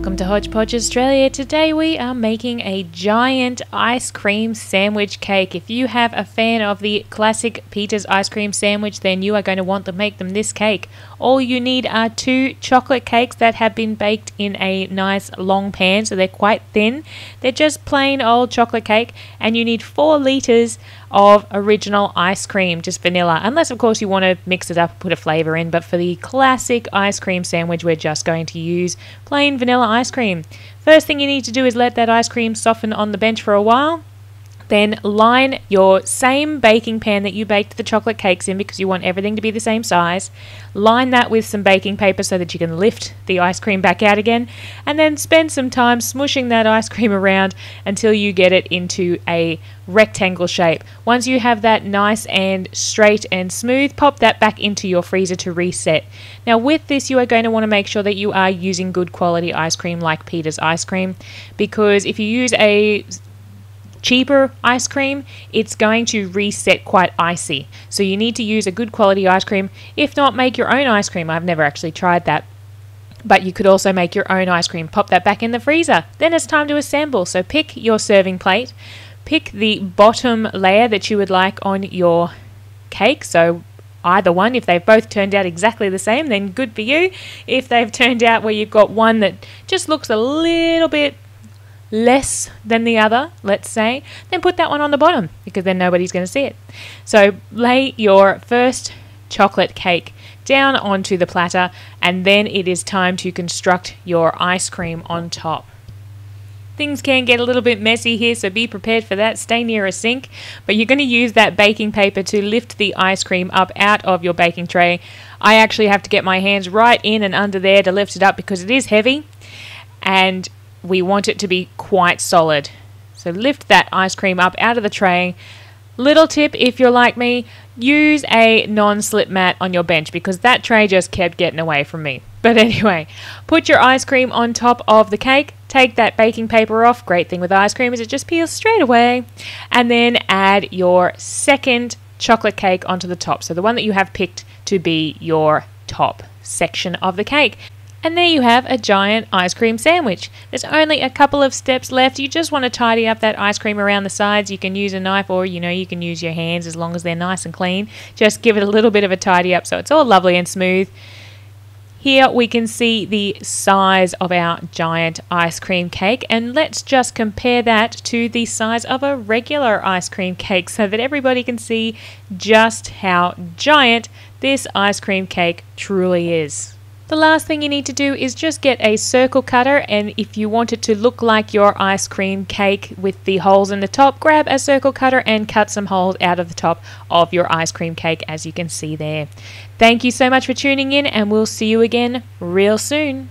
Welcome to Hodge Podge Australia. Today we are making a giant ice cream sandwich cake. If you have a fan of the classic Peter's ice cream sandwich, then you are going to want to make them this cake. All you need are 2 chocolate cakes that have been baked in a nice long pan, so they're quite thin. They're just plain old chocolate cake, and you need 4 litres of original ice cream, just vanilla, unless of course you want to mix it up and put a flavour in. But for the classic ice cream sandwich, we're just going to use plain vanilla ice cream. First thing you need to do is let that ice cream soften on the bench for a while. Then line your same baking pan that you baked the chocolate cakes in, because you want everything to be the same size. Line that with some baking paper so that you can lift the ice cream back out again, and then spend some time smushing that ice cream around until you get it into a rectangle shape. Once you have that nice and straight and smooth, pop that back into your freezer to reset. Now with this, you are going to want to make sure that you are using good quality ice cream like Peter's ice cream, because if you use a cheaper ice cream, it's going to reset quite icy. So you need to use a good quality ice cream. If not, make your own ice cream. I've never actually tried that, but you could also make your own ice cream. Pop that back in the freezer. Then it's time to assemble. So pick your serving plate, pick the bottom layer that you would like on your cake. So either one. If they've both turned out exactly the same, then good for you. If they've turned out where you've got one that just looks a little bit less than the other, let's say, then put that one on the bottom, because then nobody's going to see it. So lay your first chocolate cake down onto the platter, and then it is time to construct your ice cream on top. Things can get a little bit messy here, so be prepared for that. Stay near a sink, but you're going to use that baking paper to lift the ice cream up out of your baking tray. I actually have to get my hands right in and under there to lift it up because it is heavy, and we want it to be quite solid. So lift that ice cream up out of the tray. Little tip, if you're like me, use a non-slip mat on your bench, because that tray just kept getting away from me. But anyway, put your ice cream on top of the cake. Take that baking paper off. Great thing with ice cream is it just peels straight away. And then add your second chocolate cake onto the top. So the one that you have picked to be your top section of the cake. And there you have a giant ice cream sandwich. There's only a couple of steps left. You just want to tidy up that ice cream around the sides. You can use a knife, or you can use your hands as long as they're nice and clean. Just give it a little bit of a tidy up so it's all lovely and smooth. Here we can see the size of our giant ice cream cake, and let's just compare that to the size of a regular ice cream cake so that everybody can see just how giant this ice cream cake truly is. The last thing you need to do is just get a circle cutter, and if you want it to look like your ice cream cake with the holes in the top, grab a circle cutter and cut some holes out of the top of your ice cream cake, as you can see there. Thank you so much for tuning in, and we'll see you again real soon.